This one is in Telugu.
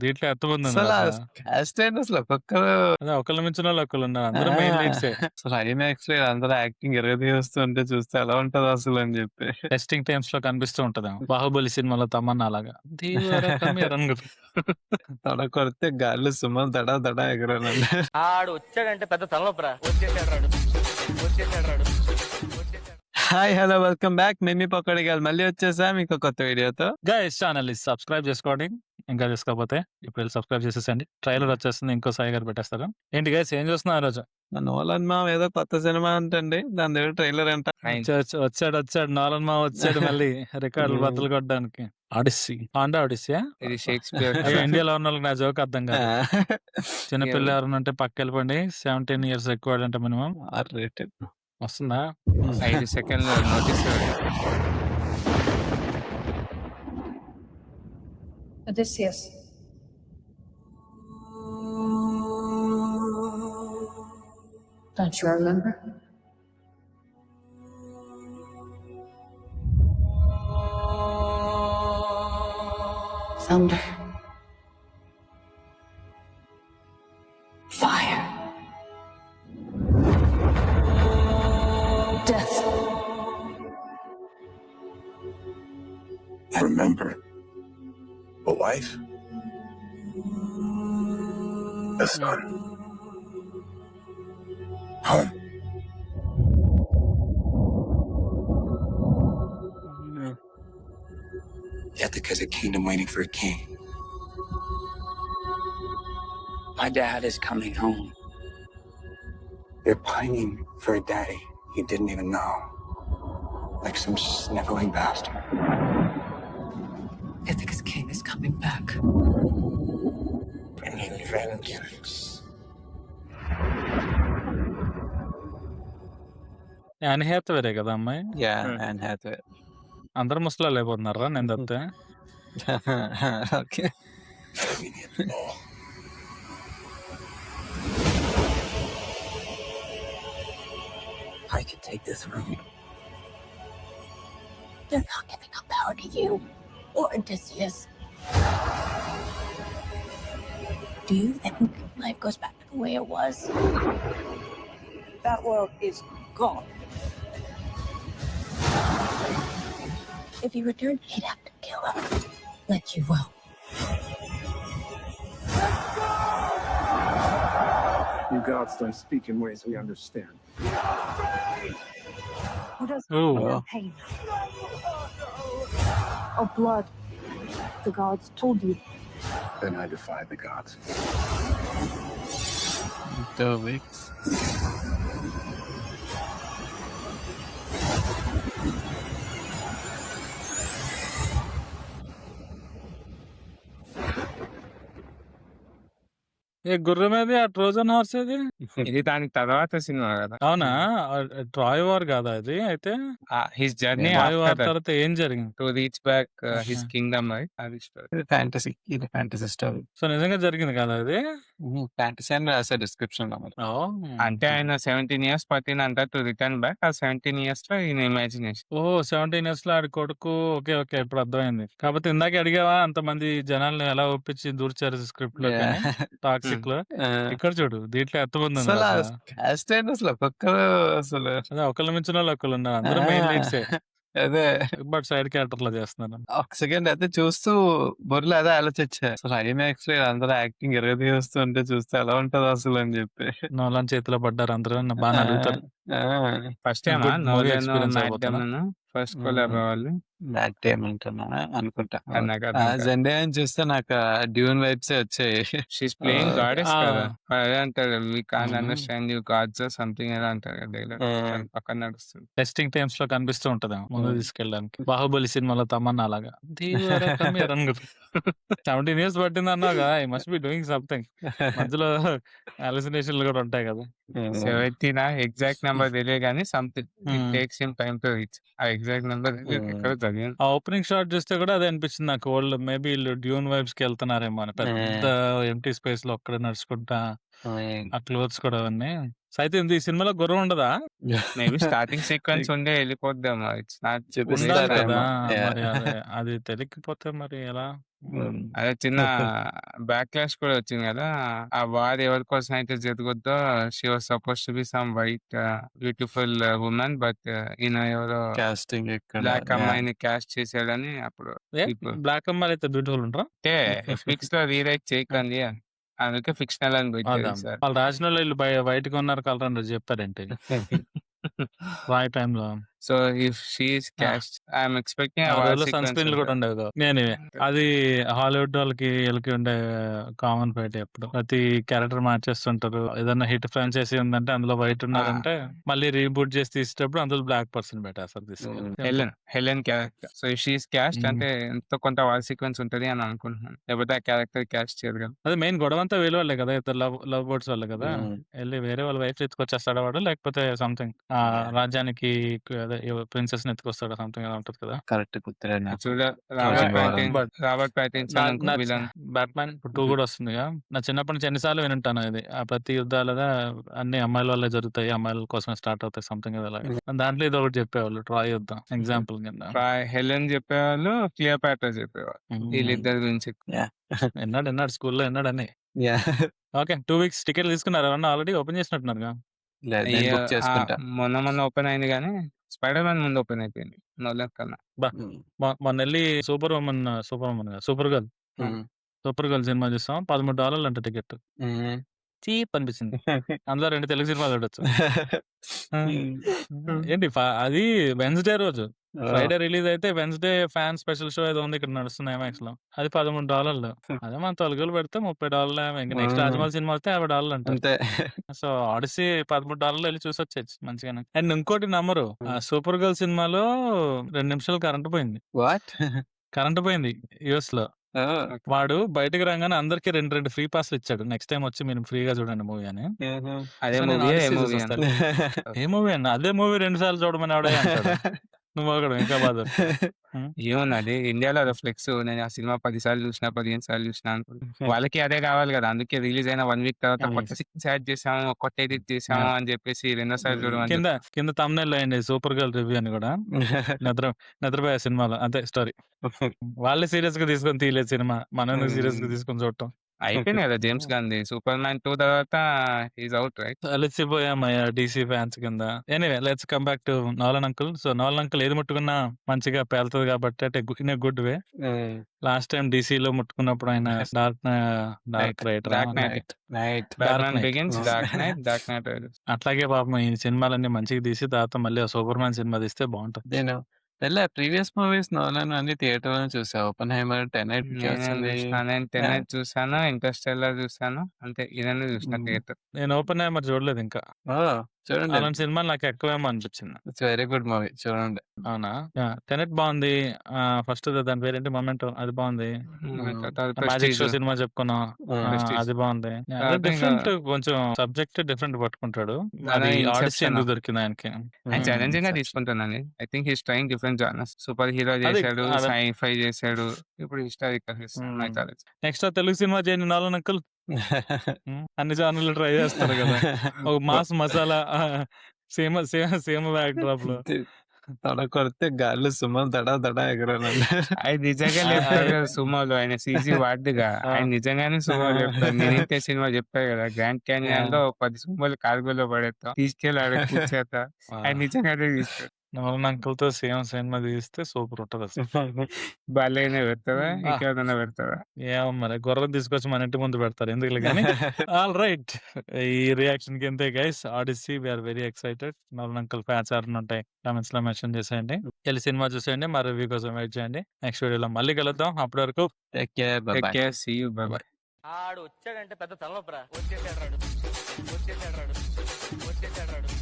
దీంట్లో ఎంతమంది ఉన్నారు అసలా అసలు? క్యాస్ట్ ఏంటి అసలు ఒక్కొక్కరు అదే ఒకళ్ళ మించిన వాళ్ళు ఒకళ్ళు ఉన్నారు. ఆ! అందరూ మెయిన్ లీడ్సే. అసలు ఐమాక్స్ లో అందరూ యాక్టింగ్ ఇరగదీస్తుంటే చూస్తే ఎలా ఉంటది అసలు అని చెప్పి. టెస్టింగ్ టైమ్స్ లో కనిపిస్తూ ఉంటదేమో. 'బాహుబలి' సినిమాలో తమన్నా లాగా. ధీవర కమిరంగు. తొడ కొడితే గాల్లో సుమన్ దడా దడా ఎగరాలండి. ఆడు వచ్చాడంటే పెద్ద తలనొప్పరా. వచ్చేసాడు రాడు, వచ్చేసాడు రాడు, వచ్చేసాడు. Hi hello welcome back. మిమ్మీ పకోడీ గారు మళ్ళీ వచ్చేసాం ఇంకో కొత్త వీడియోతో. గైస్ ఛానల్ ని సబ్స్క్రైబ్ చేసుకోండి. ఇంకా చేసుకోకపోతే ఇప్పుడు వెళ్ళి సబ్స్క్రైబ్ చేసేసండి. ట్రైలర్ వచ్చేస్తుంది. ఇంకో సాయి గారు పెట్టేస్తారు. ఏంటి గైస్ ఏం చూస్తున్నారు ఆ రోజు? నోలన్ మామ ఏదో కొత్త సినిమా అంటండి, దాని దగ్గర ట్రైలర్ అంట. వచ్చాడు నాలన్ మా వచ్చాడు మళ్ళీ రికార్డులు బద్దలు కొట్టడానికి. ఆడిస్సీ ఆండా ఆడిస్సీ ఇది షేక్స్పియర్. అయ్యో ఇండియాలో ఉన్న వాళ్ళకి నా జోక్ అర్థం కాదు. చిన్నపిల్ల ఎవరైనా ఉంటే పక్క వెళ్ళిపోండి. 17 years ఎక్కువ అంటే మినిమం రేటెడ్ వస్తుందా? 5 సెకండ్లు notice. Odysseus. Don't you remember? Thunder. Fire. Death. I remember. A wife? A son? Home? Ithaca's a kingdom waiting for a king. My dad is coming home. They're pining for a daddy he didn't even know. Like some sniveling bastard. Ithaca's king is coming back. Bringing vengeance. అనిహేత వేరే కదా అమ్మాయి. Yeah and Hathway. అందరు ముసలాళ్ళు అయిపోతున్నారా నేను తప్పితే? Okay. We need the law. I can take this room. They're not giving up power to you or Odysseus. Do you think life goes back to the way it was? That world is gone. If you return, he'd have to kill her. Like you will. You gods don't speak in ways we understand. Who does Ooh. feel pain? Or blood? The gods told you. Then I defy the gods. 2 weeks. ఏ గుర్రం ఏది? ఆ ట్రోజన్ హార్స్ ఏది? ఇది దానికి తర్వాత సినిమా కదా. అవునా? ట్రాయ్ వార్ కాదా ఇది? అయితే హిస్ జర్నీ ట్రాయ్ వార్ తర్వాత ఏం జరిగింది? To reach back his Kingdom. అది story. ఇది ఫ్యాంటసీ స్టోరీ. సో నిజంగా జరిగింది కదా అది? ఫ్యాంటసీ అని రాసే డిస్క్రిప్షన్ లో మరి. అంటే ఆయన 17 years పట్టినంత టు రిటర్న్ బ్యాక్. ఆ 17 years లో ఈయన ఇమాజినేషన్. ఓహో 17 years లో ఆడి కొడుకు. ఓకే ఓకే ఇప్పుడు అర్థమైంది. కాకపోతే ఇందాక అడిగావా అంతమంది జనాల్ని ఎలా ఒప్పించి దూర్చారు స్క్రిప్ట్ లో టాక్సిక్ లో. ఇక్కడ చూడు దీంట్లో ఎంతమంది ఉన్నారు అసలు అసలు? క్యాస్ట్ ఏంటి అసలు ఒక్కొక్కరు అసలు. అదే ఒకళ్ళ మించిన వాళ్ళు ఒకళ్ళు ఉన్నారు. అందరూ మెయిన్ లీడ్సే. అదే బట్ సైడ్ క్యారెక్టర్ లో చేస్తున్నారు. ఒక సెకండ్ అయితే చూస్తూ బొర్రలు అదే ఆలోచించా, అసలు ఐమాక్స్ లో అందరూ యాక్టింగ్ ఇరగదీస్తుంటే చూస్తే ఎలా ఉంటది అసలు అని చెప్పి. నోలాన్ చేతిలో పడ్డారు అందరూ బాగా అడుగుతారు. First time Good movie experience అయిపోతుందా? ఫస్ట్ కొలాబ్ వాళ్ళు. బ్యాట్ ఏమంటున్నా అనుకుంటా. నాకు అర్థం కాదు. జెండే అని చూస్తే నాకు డ్యూన్ వైబ్స్ వచ్చాయి. షీస్ ప్లేయింగ్ గాడెస్ ఆ. కదా. అదే అంటారు we can't Mhm. Understand you gods something ఏదో అంటారు కదా డైలాగ్. పక్కన నడుస్తుంది. టెస్టింగ్ టైమ్స్ లో కనిపిస్తూ ఉంటదేమో ముందు తీసుకెళ్ళడానికి. 'బాహుబలి' సినిమాలో తమన్నా లాగా. ధీవర కమిరంగు. 17 years పట్టింది అన్నావుగా, I must be doing something. మధ్యలో హాలుసినేషన్లు కూడా ఉంటాయి కదా. 17 ఎగ్జాక్ట్ నెంబర్ తెలియదు కానీ something it Hmm. Takes him time to reach. ఆ ఎగ్జాక్ట్ నెంబర్ ఎక్కడ చదివాను. ఆ ఓపెనింగ్ షాట్ చూస్తే కూడా అదే అనిపించింది నాకు. వాళ్ళు మేబీ వీళ్ళు డ్యూన్ వైబ్స్ కి వెళ్తున్నారేమో అని. పెద్ద ఎంటీ స్పేస్ లో ఒక్కడే నడుచుకుంటా ఆ క్లోత్స్ కూడా అవన్నీ అయితే ఈ సినిమాలో గుర్రం ఉండదా? మేబీ స్టార్టింగ్ సీక్వెన్స్ ఉండే వెళ్ళిపోద్దామా? ఇట్స్ నాట్ ఉండాలి చూపిస్తారేమో. కదా! యాహ్! మరి అది తెలియకపోతే మరి ఎలా? అదే చిన్న బ్యాక్ క్లాష్ కూడా వచ్చింది కదా! ఆ వార్ ఎవరి కోసం అయితే జరుగుద్దో she was supposed to be some white beautiful woman. But ఈయన ఎవరో కాస్టింగ్ ఇక్కడ. Black yeah! అమ్మాయిని క్యాస్ట్ చేసాడని అప్పుడు ఏ పీపుల్ బ్లాక్ అమ్మాయిలు అయితే బ్యూటిఫుల్ ఉంటారా? అంటే ఎఫ్‌ఎక్స్‌లో రీరైట్ చేయకండి అందుకే ఫిక్షనల్ అని పెట్టారు అదా ఈసారి. వాళ్ళు రాసినోళ్ళు వీళ్ళు వైట్‌గా ఉన్నారు కలర్ అని చెప్పారేంటి? రాయ్ టైమ్‌లో. సో ఇఫ్ షీ ఈస్ ఆ! క్యాస్ట్ ఐయామ్ ఎక్స్‌పెక్టింగ్ ఆ ఆ వార్ రోజుల్లో సన్ సీక్వెన్స్ స్క్రీన్‌లు కూడా ఉంటది. ఉండేవి కావు. ఎనీవే అది హాలీవుడ్ వాళ్ళకి ఈళ్ళకి ఉండే కామన్ ఫైట్ ఎప్పుడు. ప్రతి క్యారెక్టర్ మార్చేస్తుంటారు. ఏదన్నా హిట్ ఫ్రాంచైజీ ఉందంటే అందులో వైట్ ఆ! ఉన్నారంటే మళ్ళీ రీబూట్ చేసి తీసేటప్పుడు అందులో బ్లాక్ పర్సన్ పెట్టేస్తారు తీసుకెళ్ళి. హ్మ్. Simple. Helen character. So if she is caste అంటే ఎంతో కొంత వార్ సీక్వెన్స్ ఉంటది అని అనుకుంటున్నాను. లేకపోతే ఆ క్యారెక్టర్ క్యాస్ట్ చేయరు కదా! అదే మెయిన్ గొడవంతా వీళ్ళ వాళ్ళే కదా! ఇద్దరు లవ్ బర్డ్స్ వాళ్ళే కదా! హ్మ్. ఎళ్లి వేరే వాళ్ళ వైఫ్ ఎత్తుకొచ్చేస్తాడా వాడు? లేకపోతే సంథింగ్ యాహ్! రాజ్యానికి అదే ప్రిన్సెస్‌ని ఎత్తుకొస్తాడా సంథింగ్ ఏదో ఉంటది కదా! కరెక్ట్ గుర్తులేదు నాకు. యాక్చువల్‌గా Thousand War అని. బట్ రాబర్ట్ ప్యాటిన్సన్ నా విలన్. బ్యాట్‌మ్యాన్ ఇప్పుడు 2 కూడా వస్తుందిగా. నా చిన్నప్పటి నుంచి ఎన్ని సార్లు వినుంటాను ఇది. ఆ ప్రతి యుద్ధాలుగా అన్ని అమ్మాయిల వల్లే జరుగుతాయి. అమ్మాయిల కోసమే స్టార్ట్ అవుతాయి సంథింగ్ ఏదో అలాగా. దాంట్లో ఇదొకటి చెప్పేవాళ్ళు ట్రాయ్ యుద్ధం ఎగ్జాంపుల్ కింద. హెలెన్ చెప్పేవాళ్ళు, క్లియోపాట్రా చెప్పేవాళ్ళు. హ్మ్. వీళ్ళిద్దరి గురించి. యాహ్! విన్నాడు స్కూల్‌లో విన్నాడన్ని. యాహ్! ఓకే. 2 వీక్స్ టికెట్లు తీసుకున్నారా? ఎవరన్నా ఆల్రెడీ ఓపెన్ చేసినట్టున్నారుగా. లేదు నేను బుక్ చేసుకుంటా. మొన్న ఓపెన్ అయింది గానీ, స్పైడర్ మ్యాన్ ముందు ఓపెన్ అయిపోయింది. నోలన్ కన్నా. హ్మ్. మొన్నెళ్ళి సూపర్ కాదు సూపర్ గర్ల్ హ్మ్. సినిమా చూసాం. $13 అంట టికెట్. హ్మ్. చీప్ అనిపించింది. అందులో 2 తెలుగు సినిమాలు చూడొచ్చు. ఆ! హ్మ్. ఏంటి అది వెడ్నెస్‌డే రోజు. ఓహ్! ఫ్రైడే రిలీజ్ అయితే వెడ్నెస్‌డే ఫ్యాన్ స్పెషల్ షో ఏదో ఉంది ఇక్కడ నడుస్తుంది ఐమాక్స్‌లో. అది $13. అదే మన తెలుగులో పెడితే $30 ఇంక నెక్స్ట్ హ్మ్. రాజమౌళి సినిమా వస్తే $50 అంటారు. అంతే. సో, 'ఆడిస్సీ' $13 ఎళ్లి చూసొచ్చేయొచ్చు మంచిగానే. అండ్ ఇంకోటి నమ్మరు. ఆ 'సూపర్ గర్ల్' సినిమాలో 2 నిమిషాలు కరెంట్ పోయింది. వాట్? కరెంట్ పోయింది యూఎస్‌లో. ఓహ్! వాడు బయటకి రాంగానే అందరికి 2 ఫ్రీ పాస్‌లు ఇచ్చాడు. నెక్స్ట్ టైమ్ వచ్చి మీరు ఫ్రీగా చూడండి మూవీ అని. హుహు. అదే సో, నేను మూవీయా? ఏ 'ఆడిస్సీ' మూవీ చూసొస్తా అని. ఎళ్ళి. ఏ మూవీ అన్న? అదే మూవీ 2 సార్లు చూడమని ఎవడయ్యా అంటాడు. నువ్వొకడు ఇంకా బాధ. హ్మ్. ఏమున్నది ఇండియాలో అదో ఫ్లెక్స్. నేను ఆ సినిమా 10 సార్లు చూసినా, 15 సార్లు చూసినా అనుకుంటా. వాళ్ళకి అదే కావాలి కదా! అందుకే రిలీజ్ అయిన 1 వీక్ తర్వాత కొత్త నైస్. సీన్స్ యాడ్ చేసాము, కొత్త ఎడిట్ చేసాము అని చెప్పేసి రెండోసారి చూడమని కింద చెప్తారు. కింద థంబ్‌నెయిల్‌లో ఎయండి 'సూపర్ గర్ల్' రివ్యూ అని గూడా. నిద్ర నిద్రపోయే సినిమాలో అంతే స్టోరీ. వాళ్ళే సీరియస్‌గా తీసుకొని తీయలేదు సినిమా. మనమెందుకు సీరియస్‌గా తీసుకొని చూడటం. అయిపోయింది కదా జేమ్స్ గాన్‌ది. 'సూపర్ మ్యాన్ 2' తర్వాత హి ఈస్ ఔట్ రైట్? అలసిపోయామయ్యా డీసీ ఫ్యాన్స్ కింద. Anyway let's come back to Nolan uncle. So, Nolan uncle ఏది ముట్టుకున్నా మంచిగా పేలుతది కాబట్టి అంటే ఇన్ ఎ గుడ్ వే. హ్మ్. లాస్ట్ టైమ్ డీసీలో ముట్టుకున్నప్పుడు ఆయన డార్క్ నైట్. రైటరా? Dark knight. Knight. Knight. Dark Batman knight. Begins, dark knight rises. అట్లాగే పాపం ఈ సినిమాలన్నీ మంచిగా తీసి తర్వాత మళ్ళీ ఆ 'సూపర్ మ్యాన్' సినిమా తీస్తే బావుంటది. నేను ప్రీవియస్ మూవీస్ నోలన్ అన్ని థియేటర్‌లోనే చూసా. 'ఓపెన్‌హైమర్', 'టెనెట్' వచ్చింది. నేను 'టెనెట్' చూసాను, 'ఇంటర్‌స్టెల్లార్' చూసాను. అంతే ఈ 2 చూసిన హ్మ్. థియేటర్. నేను 'ఓపెన్‌హైమర్' చూడలేదు ఇంకా. ఓహ్! చూడండి. అలాంటి సినిమాలు నాకు ఎక్కువేమో అనిపించింది. It's very good movie. చూడండి. అవునా? యాహ్! 'టెనెట్' బావుంది. ఫస్ట్ దాని పేరేంటి 'మొమెంటో' అది బావుంది. హ్మ్. తర్వాత 'మ్యాజిక్ షో' 'ప్రెస్టీజ్'. సినిమా చెప్పుకున్నాం. ప్రెస్టీజ్. అది బావుంది. అదే తర్వాత ఇంకా డిఫరెంట్ కొంచెం సబ్జెక్ట్ డిఫరెంట్ పట్టుకుంటాడు. దాని అది 'ఆడిస్సీ' 'ఇన్సెప్షన్'. ఎందుకు దొరికింది ఆయనకి? ఆయన ఛాలెంజింగ్‌గా 'ఇన్సెప్షన్'. తీసుకుంటానండి. I think he is trying different genres. Super hero అది చేసాడు, అదే సై-ఫై చేసాడు. ఇప్పుడు హిస్టారికల్ మై హ్మ్. ఛాలెంజ్. నెక్స్ట్ ఆ తెలుగు సినిమా చేయండి 'నోలన్ అంకుల్.' అన్ని జానర్‌లు ట్రై చేస్తారు కదా! ఒక మాస్ మసాలా సీమ బ్యాక్ డ్రాప్‌లో. తడ కొడితే గాల్లో సుమలు దడా దడా ఎగరాలండి. ఆయన నిజంగా ఆహ్, లేపుతాడు ఆహ్, కదా సుమోలో. ఆయన సీజీ వాడ్డుగా. ఆ! ఆయన నిజంగానే సుమో లేపుతాడు. 'నేనింతే' సినిమా చెప్పా కదా! Grand yeah! క్యానియన్‌లో 10 సుమోలు కార్గోలో పడేత్తాం. తీసుకెళ్ళి ఆడ కూర్చేత్తా. ఆయన నిజంగానే తీస్తాడు. 'నోలన్ అంకుల్‌తో సేమ్ సినిమా తీస్తే సూపర్ ఉంటదసలు. బాలయ్యనే పెడతావా? ఆ! ఇంకెవరినైనా పెడతావా? ఏమో మరి గుర్రం తీసుకొచ్చి మన ఇంటి ముందు పెడతారు. ఎందుకులే గాని. All right. ఈ రియాక్షన్‌కి ఇంతే guys. 'Odyssey' we are very excited. 'Nolan uncle' fans ఎవరైనా ఉంటే కామెంట్స్‌లో మెన్షన్ చేసేయండి. ఎళ్లి సినిమా చూసేయండి. మా రివ్యూ కోసం వెయిట్ చేయండి. నెక్స్ట్ వీడియోలో మళ్ళీ కలుద్దాం. అప్పటి వరకు take care. Take bye. Care. See you. Bye bye. ఆడు వచ్చాడంటే పెద్ద తలనొప్పరా. వచ్చేసాడు రాడు.